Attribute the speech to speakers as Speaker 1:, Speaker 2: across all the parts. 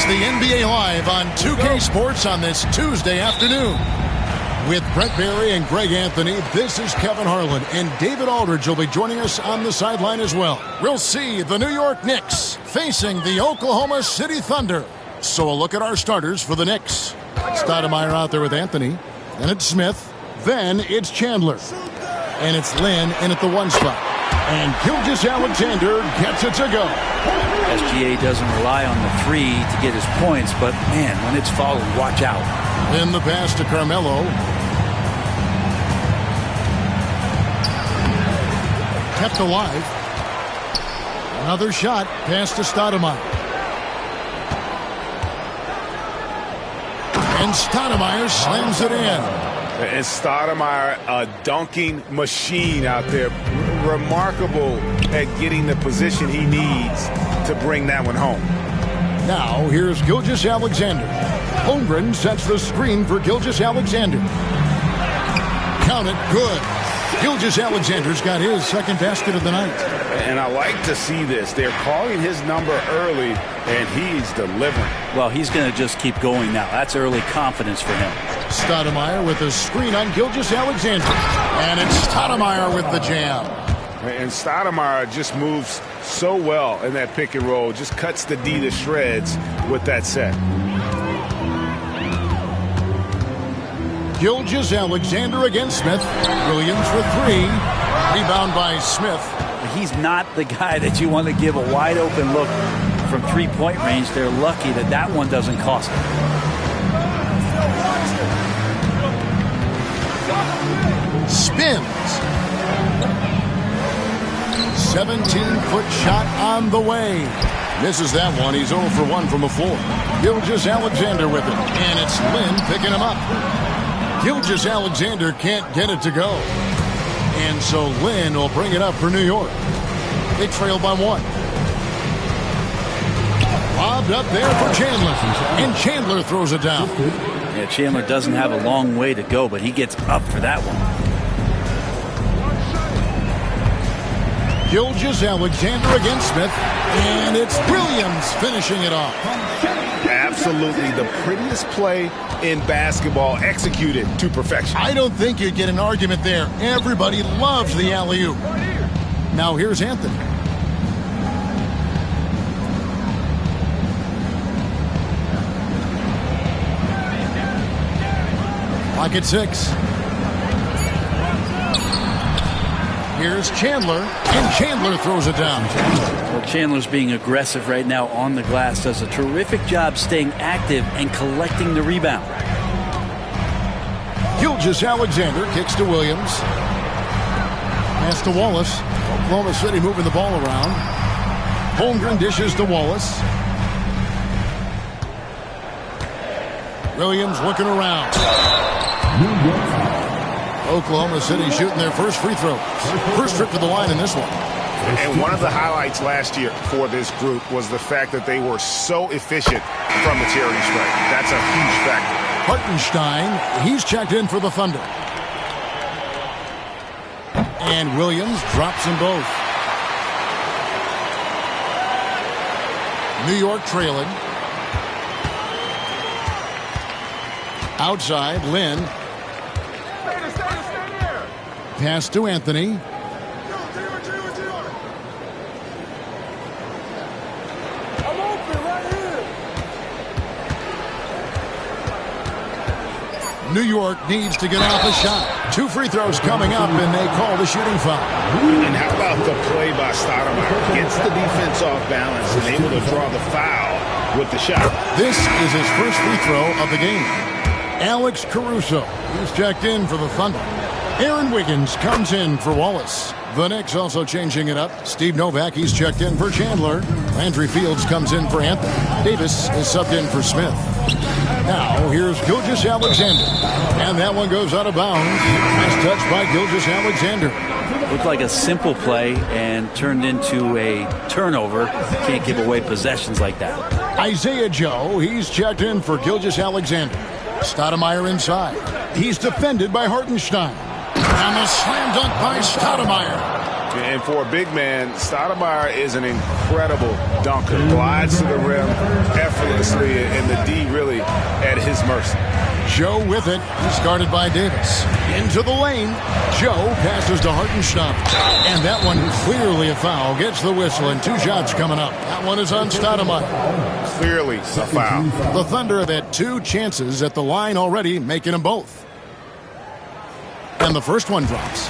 Speaker 1: the NBA Live on 2K Sports on this Tuesday afternoon. With Brent Barry and Greg Anthony, this is Kevin Harlan, and David Aldridge will be joining us on the sideline as well. We'll see the New York Knicks facing the Oklahoma City Thunder. So a look at our starters for the Knicks. Stoudemire out there with Anthony. Then it's Smith. Then it's Chandler. And it's Lynn in at the 1 spot. And Gilgeous-Alexander gets it to go.
Speaker 2: SGA doesn't rely on the 3 to get his points, but man, when it's falling, watch out.
Speaker 1: Then the pass to Carmelo. Kept alive. Another shot. Pass to Stoudemire. And Stoudemire slams it in.
Speaker 3: And Stoudemire, a dunking machine out there. Remarkable at getting the position he needs to bring that one home.
Speaker 1: Now, here's Gilgeous-Alexander. Holmgren sets the screen for Gilgeous-Alexander. Count it, good. Gilgeous-Alexander's got his second basket of the night.
Speaker 3: And I like to see this. They're calling his number early, and he's delivering.
Speaker 2: Well, he's going to just keep going now. That's early confidence for him.
Speaker 1: Stoudemire with a screen on Gilgeous-Alexander. And it's Stoudemire with the jam.
Speaker 3: And Stoudemire just moves so well in that pick and roll. Just cuts the D to shreds with that set.
Speaker 1: Gilgeous-Alexander against Smith. Williams for 3. Rebound by Smith.
Speaker 2: He's not the guy that you want to give a wide open look from 3-point range. They're lucky that that one doesn't cost them.
Speaker 1: Spins. 17-foot shot on the way. Misses that one. He's 0 for 1 from the floor. Gilgeous-Alexander with it. And it's Lynn picking him up. Gilgeous-Alexander can't get it to go. And so Lynn will bring it up for New York. They trail by 1. Lobbed up there for Chandler. And Chandler throws it down.
Speaker 2: Yeah, Chandler doesn't have a long way to go, but he gets up for that one.
Speaker 1: Gilgeous-Alexander against Smith. And it's Williams finishing it off.
Speaker 3: Absolutely the prettiest play in basketball, executed to perfection.
Speaker 1: I don't think you'd get an argument there. Everybody loves the alley-oop. Now here's Anthony. Clock at 6. Here's Chandler, and Chandler throws it down.
Speaker 2: Well, Chandler's being aggressive right now on the glass. Does a terrific job staying active and collecting the rebound.
Speaker 1: Gilgeous-Alexander kicks to Williams. Pass to Wallace. Oklahoma City moving the ball around. Holmgren dishes to Wallace. Williams looking around. Oklahoma City shooting their first free throw. First trip to the line in this one.
Speaker 3: And one of the highlights last year for this group was the fact that they were so efficient from the charity stripe. That's a huge factor.
Speaker 1: Hartenstein, he's checked in for the Thunder. And Williams drops them both. New York trailing. Outside, Lynn. Pass to Anthony. New York needs to get off a shot. 2 free throws coming up, and they call the shooting foul.
Speaker 3: And how about the play by Stoudemire? Gets the defense off balance and able to draw the foul with the shot.
Speaker 1: This is his first free throw of the game. Alex Caruso, he's checked in for the Thunder. Aaron Wiggins comes in for Wallace. The Knicks also changing it up. Steve Novak, he's checked in for Chandler. Landry Fields comes in for Anthony. Davis is subbed in for Smith. Now, here's Gilgeous-Alexander. And that one goes out of bounds. Nice touch by Gilgeous-Alexander.
Speaker 2: Looked like a simple play and turned into a turnover. Can't give away possessions like that.
Speaker 1: Isaiah Joe, he's checked in for Gilgeous-Alexander. Stoudemire inside. He's defended by Hartenstein. And the slam dunk by Stoudemire.
Speaker 3: And for a big man, Stoudemire is an incredible dunker. Glides to the rim effortlessly, and the D really at his mercy.
Speaker 1: Joe with it. He's guarded by Davis. Into the lane. Joe passes to Hartenstein. And that one clearly a foul. Gets the whistle, and 2 shots coming up. That one is on Stoudemire.
Speaker 3: Clearly a foul.
Speaker 1: The Thunder have had 2 chances at the line already, making them both. And the first one drops.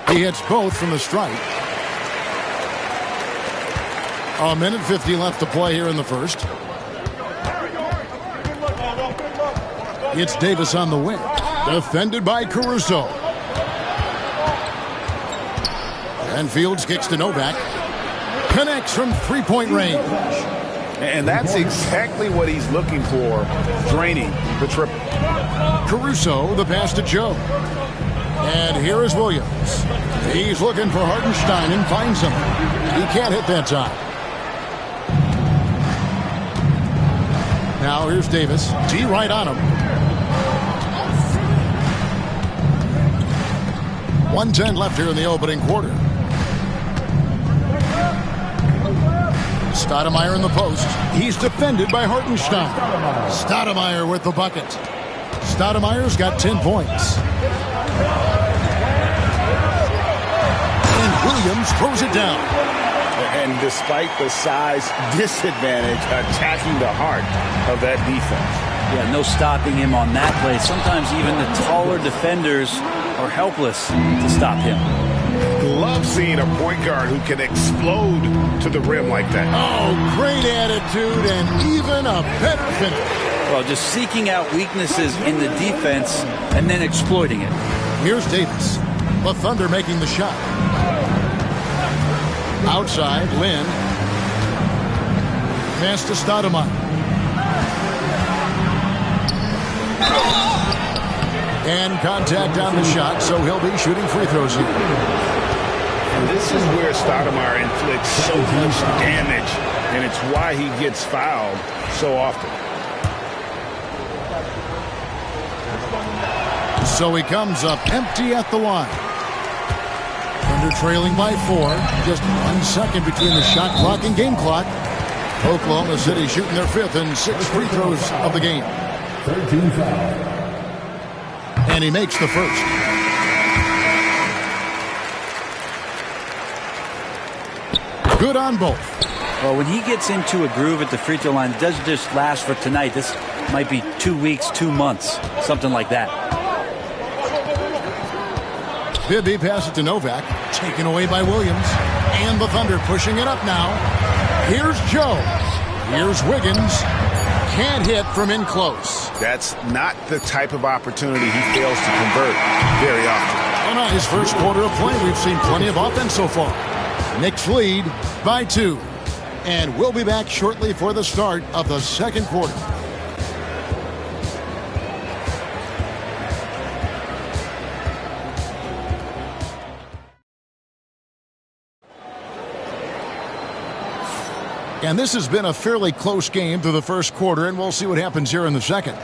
Speaker 1: He hits both from the strike. A minute 50 left to play here in the first. It's Davis on the wing. Defended by Caruso. And Fields kicks to Novak. Connects from three-point range.
Speaker 3: And that's exactly what he's looking for, draining the triple.
Speaker 1: Caruso, the pass to Joe. And here is Williams. He's looking for Hartenstein and finds him. He can't hit that time. Now here's Davis. D right on him. 1:10 left here in the opening quarter. Stoudemire in the post. He's defended by Hartenstein. Stoudemire with the bucket. Stoudemire's got 10 points. And Williams throws it down.
Speaker 3: And despite the size disadvantage, attacking the heart of that defense.
Speaker 2: Yeah, no stopping him on that play. Sometimes even the taller defenders are helpless to stop him.
Speaker 3: Love seeing a point guard who can explode to the rim like that.
Speaker 1: Oh, great attitude and even a better finish.
Speaker 2: Well, just seeking out weaknesses in the defense and then exploiting it.
Speaker 1: Here's Davis. The Thunder making the shot. Outside, Lynn. Pass to Stoudemire. And contact on the shot, so he'll be shooting free throws here.
Speaker 3: And this is where Stoudemire inflicts so much damage, and it's why he gets fouled so often.
Speaker 1: So he comes up empty at the line. Thunder trailing by 4. Just 1 second between the shot clock and game clock. Oklahoma City shooting their 5th and 6th free throws of the game. 13 fouls. And he makes the first. Good on both.
Speaker 2: Well, when he gets into a groove at the free throw line, it doesn't just last for tonight. This might be 2 weeks, 2 months, something like that.
Speaker 1: Bibby passes to Novak, taken away by Williams. And the Thunder pushing it up now. Here's Joe. Here's Wiggins. Can't hit from in close.
Speaker 3: That's not the type of opportunity he fails to convert very often.
Speaker 1: And on his first quarter of play, we've seen plenty of offense so far. Knicks lead by 2. And we'll be back shortly for the start of the second quarter. And this has been a fairly close game through the first quarter, and we'll see what happens here in the second.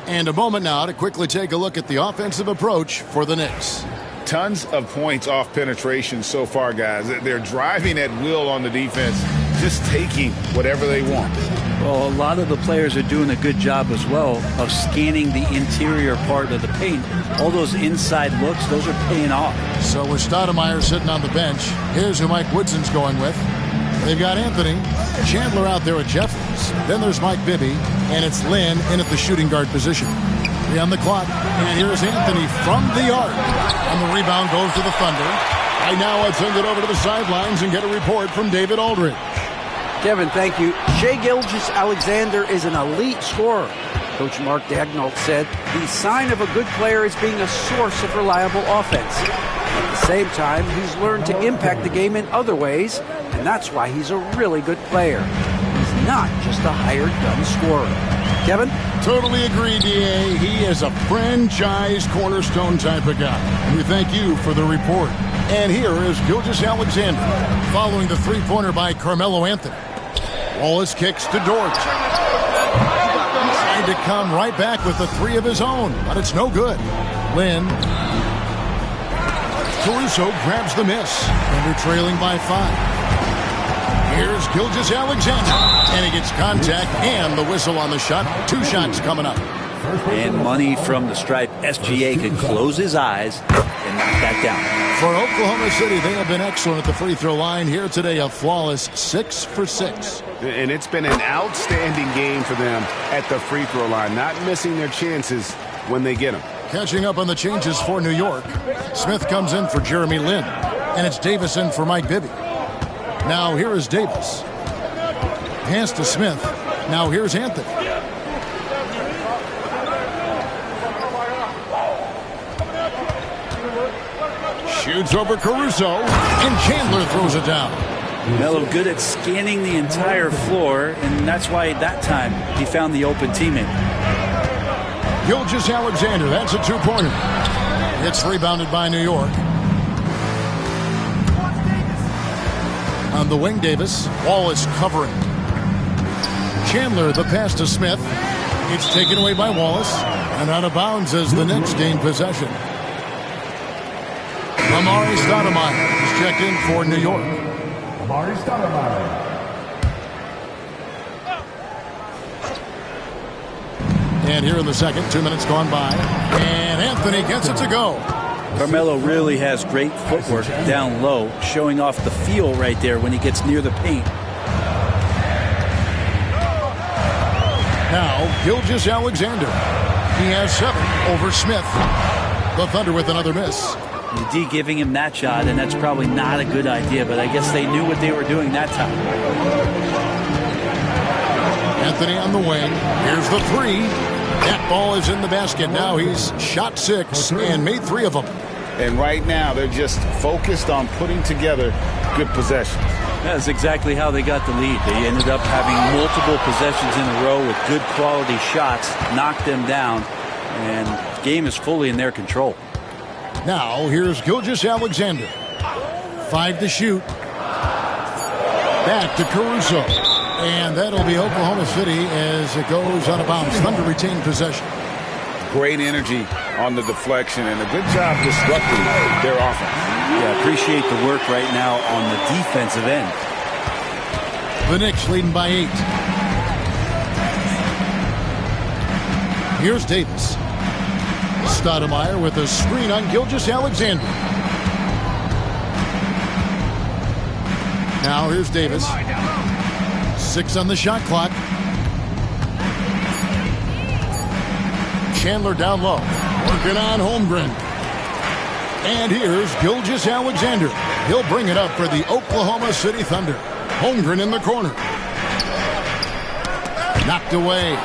Speaker 1: And a moment now to quickly take a look at the offensive approach for the Knicks.
Speaker 3: Tons of points off penetration so far, guys. They're driving at will on the defense, just taking whatever they want.
Speaker 2: Well, a lot of the players are doing a good job as well of scanning the interior part of the paint. All those inside looks, those are paying off.
Speaker 1: So with Stoudemire sitting on the bench, here's who Mike Woodson's going with. They've got Anthony, Chandler out there at Jeffries. Then there's Mike Bibby, and it's Lynn in at the shooting guard position. 3 on the clock, and here's Anthony from the arc. And the rebound goes to the Thunder. Right now, I'll send it over to the sidelines and get a report from David Aldridge.
Speaker 4: Kevin, thank you. Shai Gilgeous-Alexander is an elite scorer. Coach Mark Daigneault said the sign of a good player is being a source of reliable offense. At the same time, he's learned to impact the game in other ways, and that's why he's a really good player. He's not just a hired gun scorer. Kevin?
Speaker 1: Totally agree, D.A. He is a franchise cornerstone type of guy. We thank you for the report. And here is Gilgeous-Alexander following the three-pointer by Carmelo Anthony. Wallace kicks to Dort. tried to come right back with the three of his own, but it's no good. Lynn. Caruso grabs the miss. Thunder trailing by 5. Here's Gilgeous-Alexander, and he gets contact and the whistle on the shot. 2 shots coming up.
Speaker 2: And money from the stripe. SGA can close his eyes and knock that down.
Speaker 1: For Oklahoma City, they have been excellent at the free throw line here today. A flawless 6 for 6.
Speaker 3: And it's been an outstanding game for them at the free throw line, not missing their chances when they get them.
Speaker 1: Catching up on the changes for New York. Smith comes in for Jeremy Lin, and it's Davis in for Mike Bibby. Now here is Davis. Pass to Smith. Now here's Anthony. Shoots over Caruso, and Chandler throws it down.
Speaker 2: Melo good at scanning the entire floor, and that's why that time he found the open teammate.
Speaker 1: Gilgeous-Alexander, that's a 2-pointer. It's rebounded by New York. On the wing, Davis. Wallace covering. Chandler, the pass to Smith. It's taken away by Wallace, and out of bounds as the Knicks gain possession. Amari Stoudemire is checked in for New York.
Speaker 5: Amari Stoudemire.
Speaker 1: And here in the second, 2 minutes gone by, and Anthony gets it to go.
Speaker 2: Carmelo really has great footwork down low, showing off the feel right there when he gets near the paint.
Speaker 1: Now, Gilgeous-Alexander. He has 7 over Smith. The Thunder with another miss.
Speaker 2: The D giving him that shot, and that's probably not a good idea, but I guess they knew what they were doing that time.
Speaker 1: Anthony on the wing. Here's the 3. That ball is in the basket. Now he's shot 6 and made 3 of them.
Speaker 3: And right now they're just focused on putting together good possessions.
Speaker 2: That's exactly how they got the lead. They ended up having multiple possessions in a row with good quality shots, knocked them down, and the game is fully in their control.
Speaker 1: Now here's Gilgeous-Alexander. 5 to shoot. Back to Caruso. And that'll be Oklahoma City as it goes out of bounds. Thunder retain possession.
Speaker 3: Great energy on the deflection and a good job disrupting their offense.
Speaker 2: Yeah, appreciate the work right now on the defensive end.
Speaker 1: The Knicks leading by 8. Here's Davis. Stoudemire with a screen on Gilgeous-Alexander. Now here's Davis. 6 on the shot clock. Chandler down low. Working on Holmgren. And here's Gilgeous-Alexander. He'll bring it up for the Oklahoma City Thunder. Holmgren in the corner. Knocked away.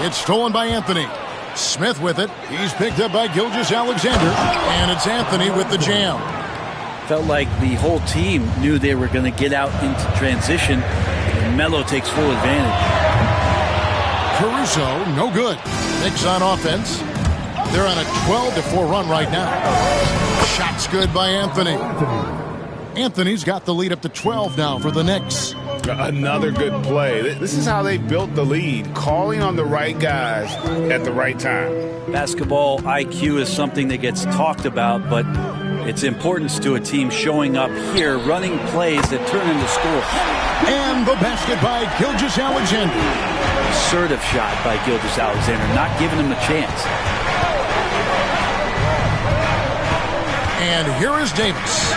Speaker 1: It's stolen by Anthony. Smith with it. He's picked up by Gilgeous-Alexander. And it's Anthony with the jam.
Speaker 2: Felt like the whole team knew they were going to get out into transition. Melo takes full advantage.
Speaker 1: Caruso, no good. Knicks on offense. They're on a 12-4 run right now. Shots good by Anthony. Anthony's got the lead up to 12 now for the Knicks.
Speaker 3: Another good play. This is how they built the lead, calling on the right guys at the right time.
Speaker 2: Basketball IQ is something that gets talked about, but its importance to a team showing up here, running plays that turn into scores.
Speaker 1: And the basket by Gilgeous-Alexander.
Speaker 2: Assertive shot by Gilgeous-Alexander, not giving him a chance.
Speaker 1: And here is Davis.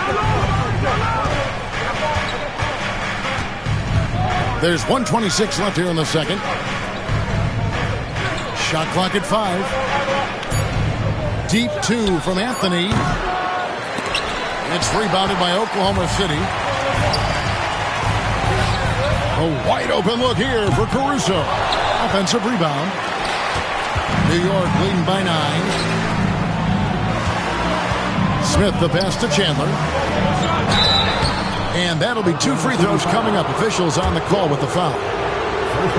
Speaker 1: There's 1:26 left here in the second. Shot clock at 5. Deep 2 from Anthony. It's rebounded by Oklahoma City. A wide open look here for Caruso. Offensive rebound. New York leading by 9. Smith the pass to Chandler. And that'll be 2 free throws coming up. Officials on the call with the foul.
Speaker 2: This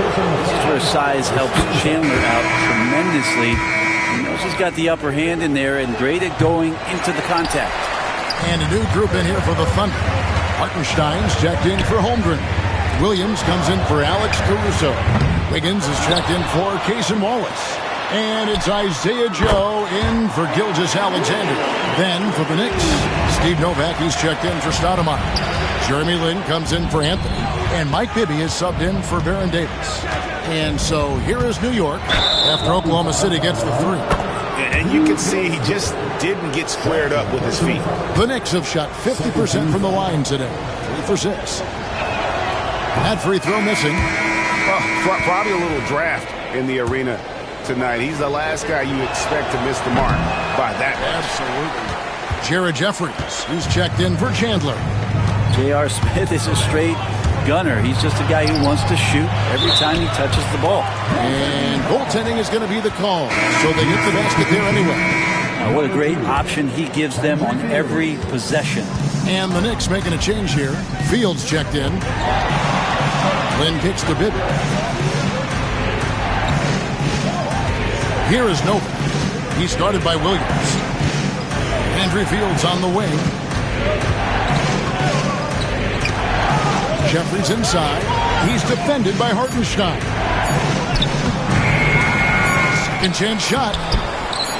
Speaker 2: is where size helps Chandler out tremendously. He knows he's got the upper hand in there and great at going into the contact.
Speaker 1: And a new group in here for the Thunder. Hartenstein's checked in for Holmgren. Williams comes in for Alex Caruso. Wiggins is checked in for Cason Wallace. And it's Isaiah Joe in for Gilgeous-Alexander. Then for the Knicks, Steve Novak, he's checked in for Stoudemire. Jeremy Lin comes in for Anthony. And Mike Bibby is subbed in for Baron Davis. And so here is New York after Oklahoma City gets the three.
Speaker 3: And you can see he just didn't get squared up with his feet.
Speaker 1: The Knicks have shot 50% from the line today. 3 for 6. That free throw missing.
Speaker 3: Probably a little draft in the arena tonight. He's the last guy you expect to miss the mark by that much.
Speaker 1: Absolutely. Jared Jeffries, who's checked in for Chandler.
Speaker 2: J.R. Smith is a straight gunner. He's just a guy who wants to shoot every time he touches the ball.
Speaker 1: And goaltending is going to be the call, so they get the basket there anyway.
Speaker 2: What a great option he gives them on every possession.
Speaker 1: And the Knicks making a change here. Fields checked in. Lynn kicks to Bibby. Here is Nova. He started by Williams. Andrew Fields on the wing. Jeffries inside. He's defended by Hartenstein. Second chance shot.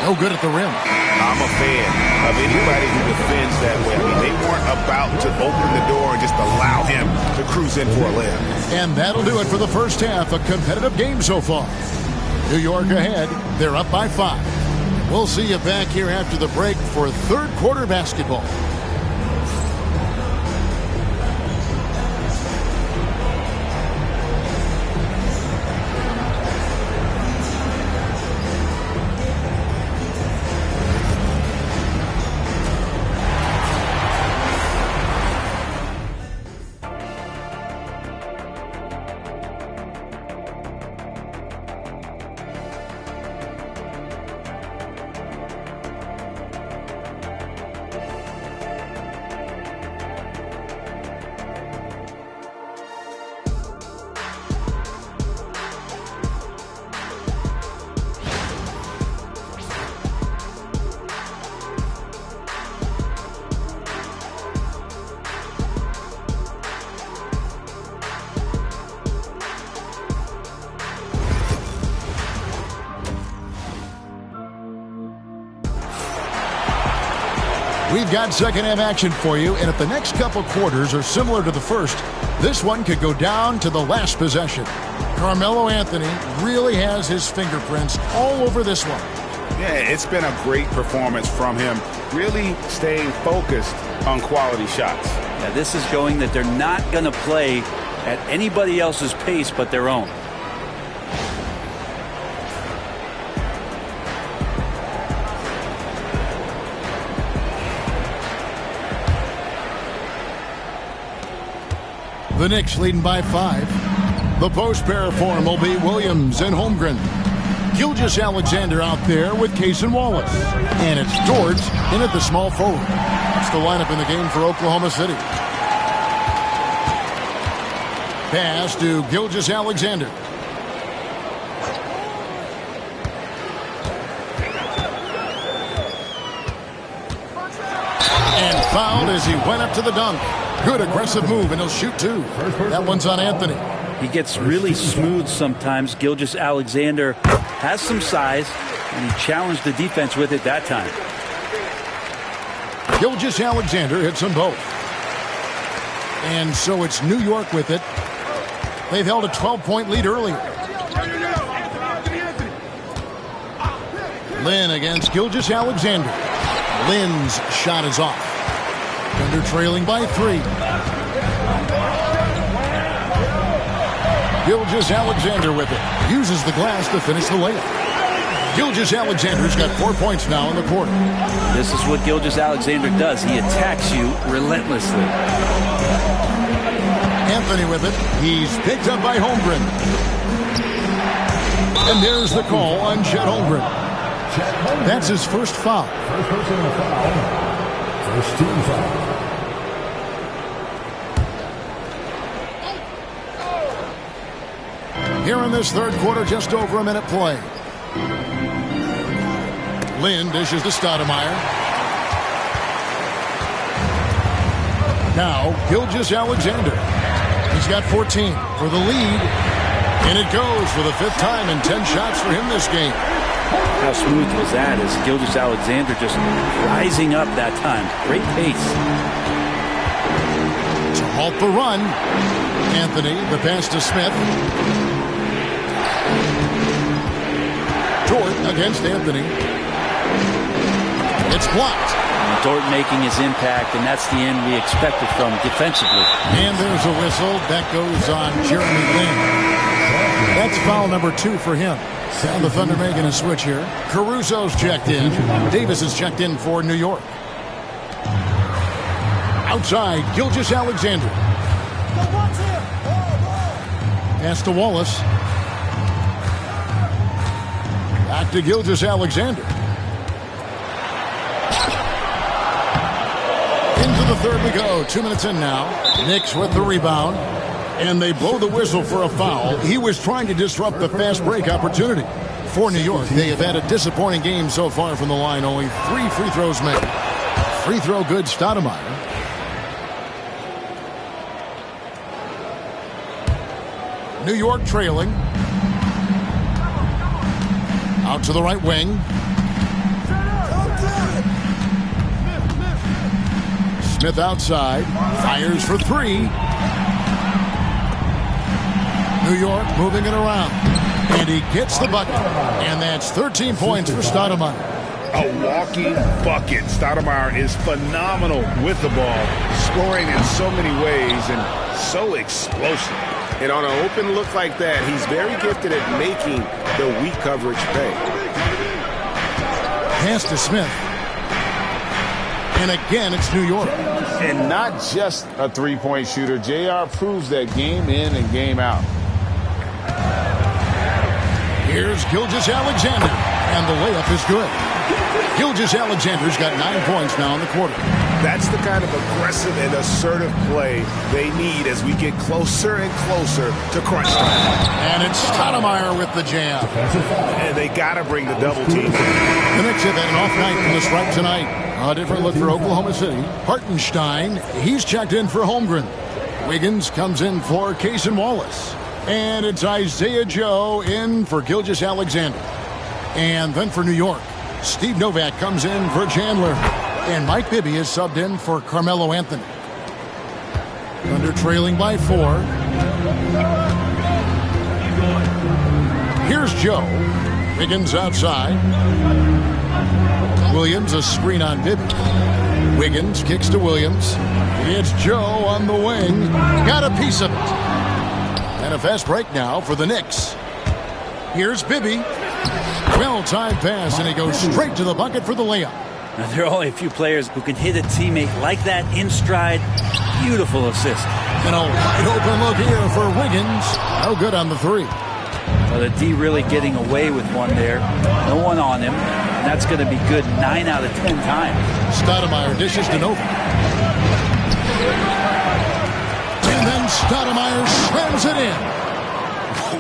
Speaker 1: No good at the rim.
Speaker 3: I'm a fan of anybody who defends that way. I mean, they weren't about to open the door and just allow him to cruise in for a layup.
Speaker 1: And that'll do it for the first half. A competitive game so far. New York ahead. They're up by 5. We'll see you back here after the break for third quarter basketball. We've got second half action for you, and if the next couple quarters are similar to the first, this one could go down to the last possession. Carmelo Anthony really has his fingerprints all over this one.
Speaker 3: Yeah, it's been a great performance from him, really staying focused on quality shots.
Speaker 2: Yeah, this is showing that they're not going to play at anybody else's pace but their own.
Speaker 1: The Knicks leading by 5. The post pair form will be Williams and Holmgren. Gilgeous-Alexander out there with Cason Wallace. And it's George in at the small forward. That's the lineup in the game for Oklahoma City. Pass to Gilgeous-Alexander. And fouled as he went up to the dunk. Good aggressive move, and he'll shoot 2. That one's on Anthony.
Speaker 2: He gets really smooth sometimes. Gilgeous-Alexander has some size, and he challenged the defense with it that time.
Speaker 1: Gilgeous-Alexander hits them both. And so it's New York with it. They've held a 12-point lead earlier. Lynn against Gilgeous-Alexander. Lynn's shot is off. Thunder trailing by 3. Gilgeous-Alexander with it. Uses the glass to finish the layup. Gilgeous-Alexander's got 4 points now in the quarter.
Speaker 2: This is what Gilgeous-Alexander does. He attacks you relentlessly.
Speaker 1: Anthony with it. He's picked up by Holmgren. And there's the call on Chet Holmgren. That's his first foul.
Speaker 5: First personal foul. First team foul.
Speaker 1: Here in this third quarter, just over a minute play. Lynn dishes to Stoudemire. Now, Gilgeous-Alexander. He's got 14 for the lead. And it goes for the 5th time and 10 shots for him this game.
Speaker 2: How smooth was that as Gilgeous-Alexander just rising up that time. Great pace.
Speaker 1: To halt the run, Anthony, the pass to Smith. Dort against Anthony. It's blocked.
Speaker 2: Dort making his impact, and that's the end we expected from defensively.
Speaker 1: And there's a whistle. That goes on Jeremy Lin. That's foul number 2 for him. And the Thunder making a switch here. Caruso's checked in. Davis is checked in for New York. Outside, Gilgeous-Alexander. Pass to Wallace. Back to Gilgeous-Alexander. Into the third we go. 2 minutes in now. Knicks with the rebound. And they blow the whistle for a foul. He was trying to disrupt the fast break opportunity. For New York, they have had a disappointing game so far from the line. Only 3 free throws made. Free throw good, Stoudemire. New York trailing. Out to the right wing. Smith outside. Fires for 3. New York moving it around. And he gets the bucket. And that's 13 points for Stoudemire.
Speaker 3: A walking bucket. Stoudemire is phenomenal with the ball, scoring in so many ways and so explosive.
Speaker 6: And on an open look like that, he's very gifted at making the weak coverage pay.
Speaker 1: Pass to Smith. And again, it's New York.
Speaker 3: And not just a three-point shooter. JR proves that game in and game out.
Speaker 1: Here's Gilgeous-Alexander, and the layup is good. Gilgeous-Alexander's got 9 points now in the quarter.
Speaker 6: That's the kind of aggressive and assertive play they need as we get closer and closer to crunch time.
Speaker 1: And it's Stoudemire with the jam.
Speaker 6: And they got to bring the double team.
Speaker 1: The Knicks have had an off night from the stripe tonight. A different look for Oklahoma City. Hartenstein, he's checked in for Holmgren. Wiggins comes in for Cason Wallace. And it's Isaiah Joe in for Gilgeous-Alexander. And then for New York, Steve Novak comes in for Chandler. And Mike Bibby is subbed in for Carmelo Anthony. Thunder trailing by 4. Here's Joe. Wiggins outside. Williams a screen on Bibby. Wiggins kicks to Williams. It's Joe on the wing. Got a piece of it. And a fast break now for the Knicks. Here's Bibby. Well-timed pass, and he goes straight to the bucket for the layup.
Speaker 2: Now, there are only a few players who can hit a teammate like that in stride. Beautiful assist.
Speaker 1: And a wide open look here for Wiggins. No good on the 3.
Speaker 2: Well, the D really getting away with one there. No one on him. And that's going to be good 9 out of 10 times.
Speaker 1: Stoudemire dishes to Novak. And then Stoudemire slams it in.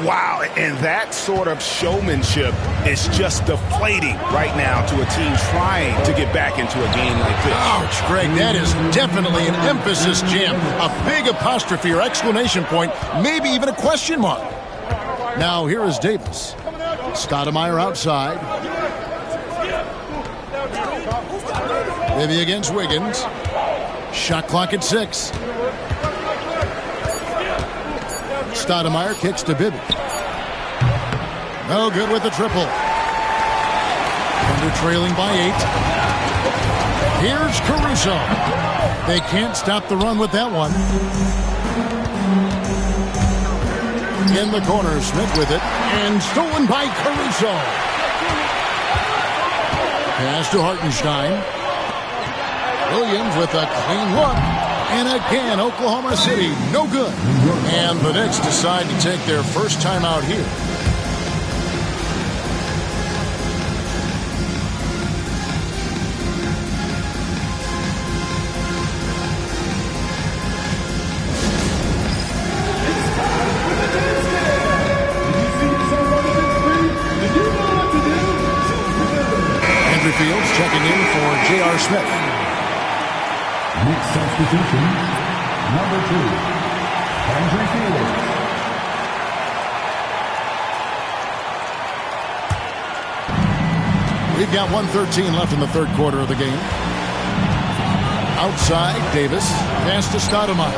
Speaker 3: Wow, and that sort of showmanship is just deflating right now to a team trying to get back into a game like this.
Speaker 1: Ouch, Greg, that is definitely an emphasis jam. A big apostrophe or exclamation point, maybe even a question mark. Now here is Davis. Stoudemire outside. Bibby against Wiggins. Shot clock at 6. Stoudemire kicks to Bibby. No good with the triple. Thunder trailing by 8. Here's Caruso. They can't stop the run with that one. In the corner, Smith with it. And stolen by Caruso. Pass to Hartenstein. Williams with a clean look. And again, Oklahoma City, no good. And the Knicks decide to take their first time out here. Andrew Fields checking in for J.R. Smith.
Speaker 5: Next substitution, number 2, Andrew Fields.
Speaker 1: We've got 1:13 left in the third quarter of the game. Outside, Davis. Pass to Stoudemire.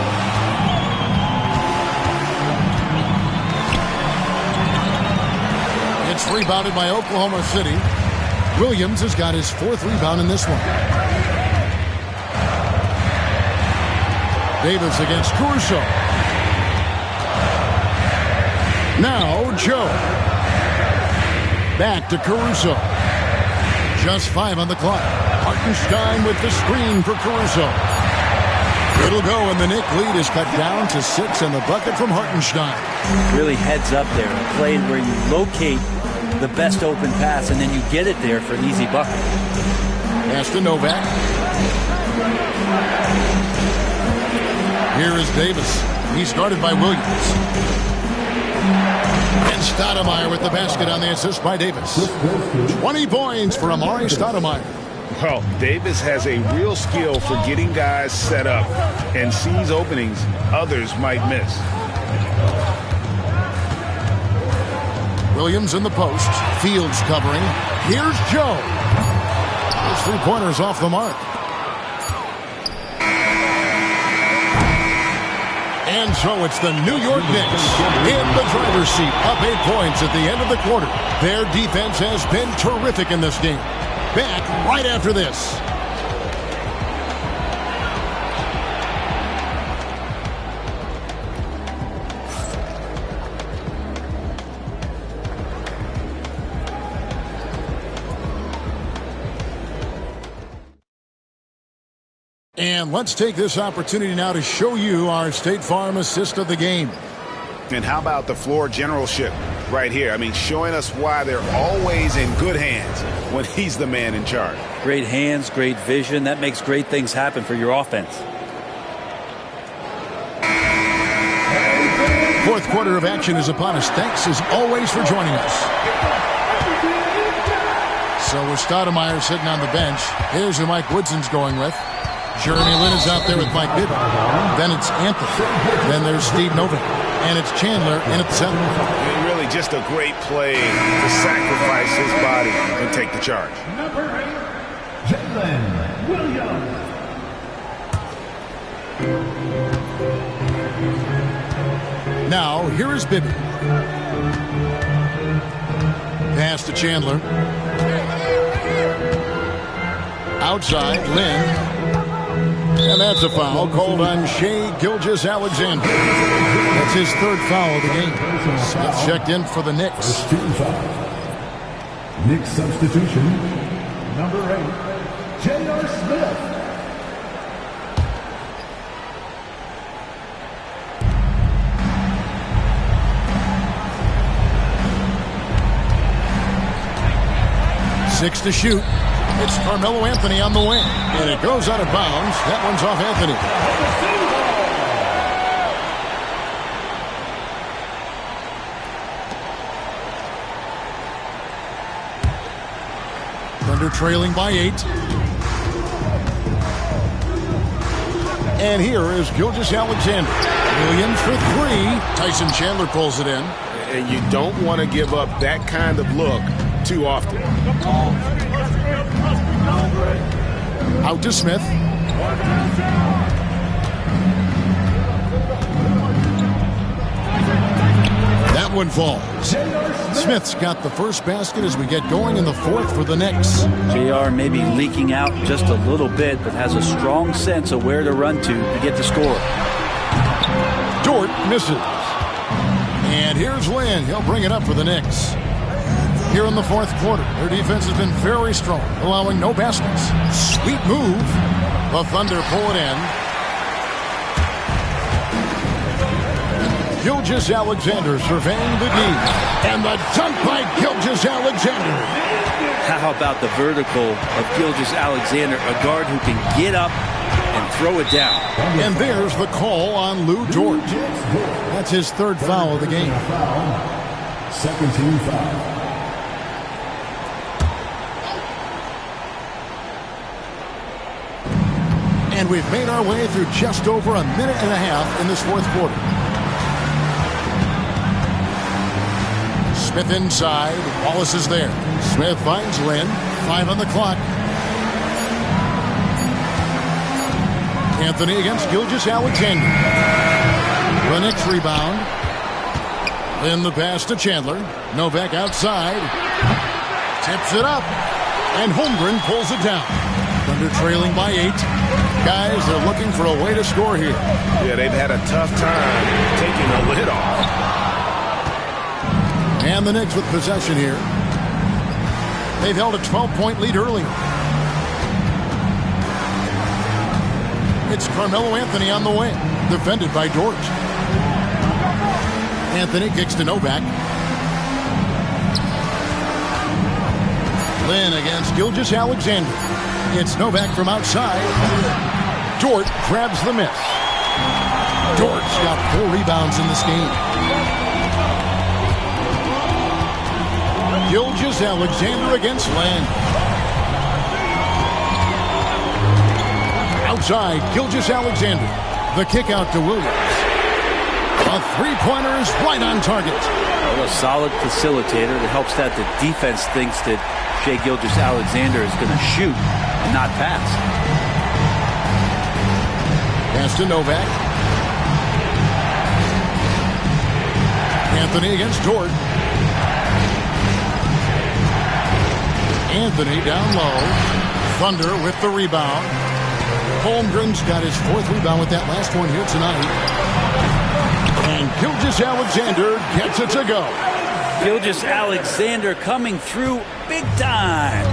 Speaker 1: It's rebounded by Oklahoma City. Williams has got his 4th rebound in this one. Davis against Caruso. Now Joe. Back to Caruso. Just 5 on the clock. Hartenstein with the screen for Caruso. It'll go, and the Knick lead is cut down to 6, and the bucket from Hartenstein.
Speaker 2: Really heads up there. A play where you locate the best open pass, and then you get it there for an easy bucket.
Speaker 1: Pass to Novak. Here is Davis. He's guarded by Williams. And Stoudemire with the basket on the assist by Davis. 20 points for Amari Stoudemire.
Speaker 3: Well, Davis has a real skill for getting guys set up and sees openings others might miss.
Speaker 1: Williams in the post. Fields covering. Here's Joe. His 3-pointers off the mark. And so it's the New York Knicks in the driver's seat, up 8 points at the end of the quarter. Their defense has been terrific in this game. Back right after this. And let's take this opportunity now to show you our State Farm assist of the game.
Speaker 3: And how about the floor generalship right here? I mean, showing us why they're always in good hands when he's the man in charge.
Speaker 2: Great hands, great vision. That makes great things happen for your offense.
Speaker 1: Fourth quarter of action is upon us. Thanks as always for joining us. So with Stoudemire sitting on the bench, here's who Mike Woodson's going with. Jeremy Lin is out there with Mike Bibby. Then it's Anthony. Then there's Steve Novak. And it's Chandler in at the center.
Speaker 3: And really just a great play to sacrifice his body and take the charge.
Speaker 5: Number 8, Jalen Williams.
Speaker 1: Now, here is Bibby. Pass to Chandler. Outside, Lin. And that's a foul called on Shai Gilgeous-Alexander. That's his 3rd foul of the game. Smith checked in for the Knicks.
Speaker 5: Knicks substitution, number 8, J.R. Smith.
Speaker 1: Six to shoot. It's Carmelo Anthony on the wing. And it goes out of bounds. That one's off Anthony. Thunder trailing by 8. And here is Gilgeous-Alexander. Williams for 3. Tyson Chandler pulls it in.
Speaker 3: And you don't want to give up that kind of look too often.
Speaker 1: Out to Smith. That one falls. Smith's got the first basket as we get going in the 4th for the Knicks.
Speaker 2: JR may be leaking out just a little bit, but has a strong sense of where to run to get the score.
Speaker 1: Dort misses. And here's Lin. He'll bring it up for the Knicks. Here in the 4th quarter, their defense has been very strong, allowing no baskets. Sweet move. The Thunder pull it in. Gilgeous-Alexander surveying the D. And the dunk by Gilgeous-Alexander.
Speaker 2: How about the vertical of Gilgeous-Alexander, a guard who can get up and throw it down.
Speaker 1: And there's the call on Lou Dort. That's his 3rd foul of the game.
Speaker 5: Second team foul.
Speaker 1: And we've made our way through just over a minute and a half in this 4th quarter. Smith inside. Wallace is there. Smith finds Lynn. 5 on the clock. Anthony against Gilgeous-Alexander. The Knicks rebound. Lynn the pass to Chandler. Novak outside. Tips it up. And Holmgren pulls it down. Thunder trailing by 8. Guys, they're looking for a way to score here.
Speaker 3: Yeah, they've had a tough time taking the lid off.
Speaker 1: And the Knicks with possession here. They've held a 12-point lead early. It's Carmelo Anthony on the wing, defended by Dort. Anthony kicks to Novak. Lynn against Gilgeous-Alexander. It's Novak from outside. Dort grabs the miss. Dort's got 4 rebounds in this game. Gilgeous-Alexander against Lynn. Outside, Gilgeous-Alexander. The kick out to Williams. A three-pointer is right on target.
Speaker 2: Well, a solid facilitator that helps that the defense thinks that Shai Gilgeous-Alexander is going to shoot and not pass.
Speaker 1: Pass to Novak. Anthony against Dort. Anthony down low. Thunder with the rebound. Holmgren's got his 4th rebound with that last one here tonight. And Gilgeous-Alexander gets it to go.
Speaker 2: Gilgeous-Alexander coming through big time.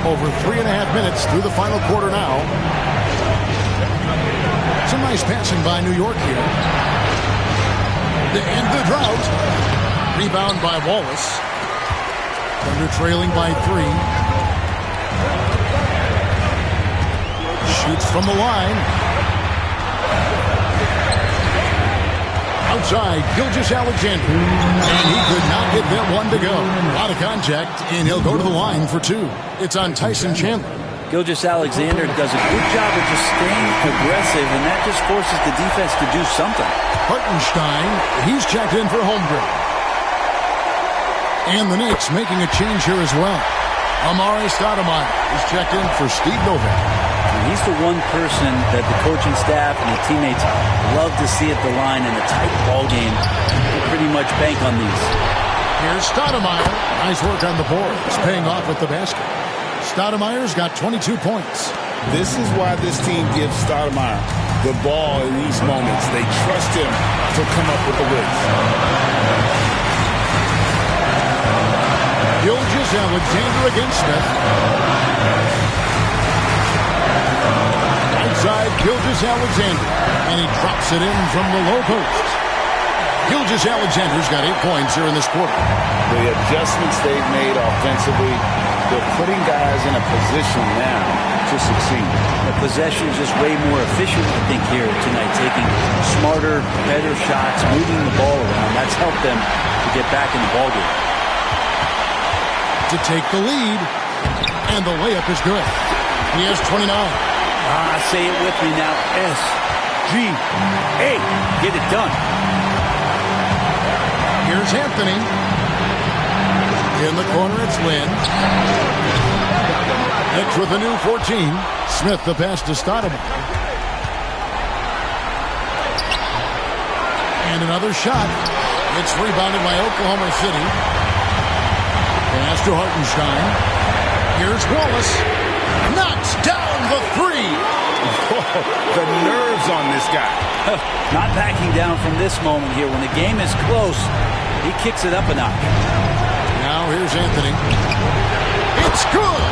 Speaker 1: Over 3.5 minutes through the final quarter now. Some nice passing by New York here. To end the drought. Rebound by Wallace. Thunder trailing by 3. Shoots from the line. Outside, Gilgeous-Alexander. And he could not get that one to go. A lot of contact, and he'll go to the line for 2. It's on Tyson Chandler.
Speaker 2: Gilgeous-Alexander does a good job of just staying aggressive, and that just forces the defense to do something.
Speaker 1: Hartenstein, he's checked in for Holmgren. And the Knicks making a change here as well. Amari Stoudemire is checked in for Steve Novak.
Speaker 2: He's the one person that the coaching staff and the teammates love to see at the line in a tight ball game. They pretty much bank on these.
Speaker 1: Here's Stoudemire. Nice work on the board. It's paying off with the basket. Stoudemire's got 22 points.
Speaker 3: This is why this team gives Stoudemire the ball in these moments. They trust him to come up with the wins.
Speaker 1: Gilgeous-Alexander against Smith. Outside, Gilgeous-Alexander. And he drops it in from the low post. Gilgeous-Alexander's got 8 points here in this quarter.
Speaker 3: The adjustments they've made offensively, they're putting guys in a position now to succeed.
Speaker 2: The possession is just way more efficient, I think, here tonight. Taking smarter, better shots, moving the ball around. That's helped them to get back in the ballgame.
Speaker 1: To take the lead. And the layup is good. He has 29.
Speaker 2: Say it with me now. S-G-A. Get it done.
Speaker 1: Here's Anthony. In the corner, it's Lynn. Knicks with a new 14. Smith the pass to Stoudemire. And another shot. It's rebounded by Oklahoma City. Pass to Hartenstein. Here's Wallace. Knocks down the 3.
Speaker 3: The nerves on this guy.
Speaker 2: Not backing down from this moment here. When the game is close, he kicks it up a notch.
Speaker 1: Now here's Anthony. It's good!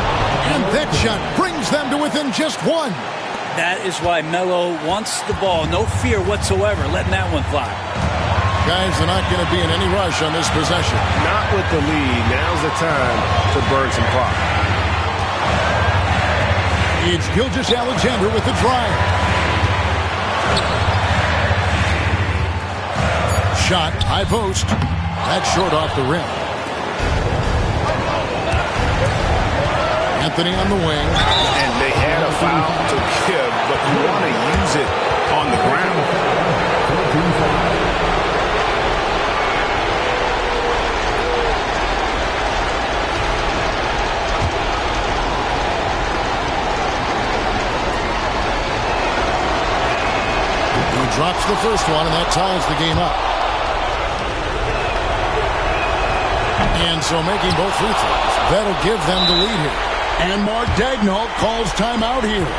Speaker 1: And that shot brings them to within just 1.
Speaker 2: That is why Melo wants the ball. No fear whatsoever letting that one fly.
Speaker 1: Guys, they're not going to be in any rush on this possession.
Speaker 3: Not with the lead. Now's the time to burn some clock.
Speaker 1: It's Gilgeous-Alexander with the drive. Shot, high post. That's short off the rim. Anthony on the wing.
Speaker 3: And they had a foul to give, but you want to use it on the ground.
Speaker 1: hits the first one, and that ties the game up. And so making both free throws, that'll give them the lead here. And Mark Daigneault calls timeout here.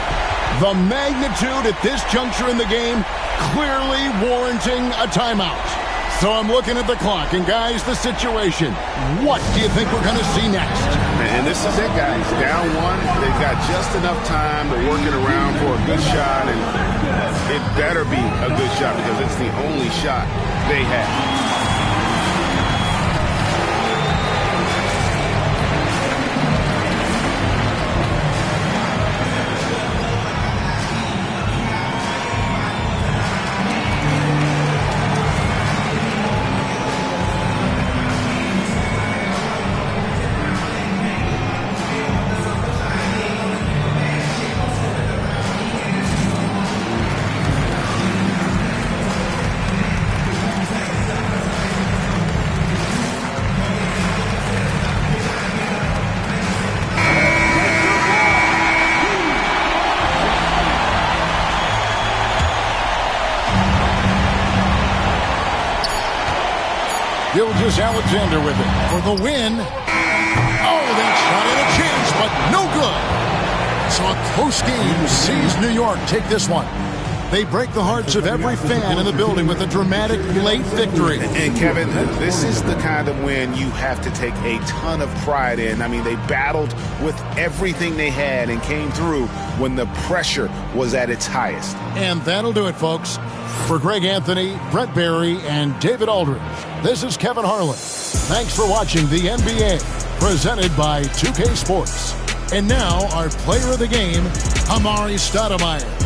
Speaker 1: The magnitude at this juncture in the game clearly warranting a timeout. So I'm looking at the clock, and guys, the situation. What do you think we're going to see next?
Speaker 3: And this is it, guys. Down one, they've got just enough time to work it around for a good shot, and it better be a good shot because it's the only shot they have.
Speaker 1: Alexander with it for the win. Oh, that shot and a chance, but no good. So a close game sees New York take this one. They break the hearts of every fan in the building with a dramatic late victory.
Speaker 3: And Kevin, this is the kind of win you have to take a ton of pride in. I mean, they battled with everything they had and came through when the pressure was at its highest.
Speaker 1: And that'll do it, folks. For Greg Anthony, Brett Barry, and David Aldridge, this is Kevin Harlan. Thanks for watching the NBA, presented by 2K Sports. And now, our player of the game, Amari Stoudemire.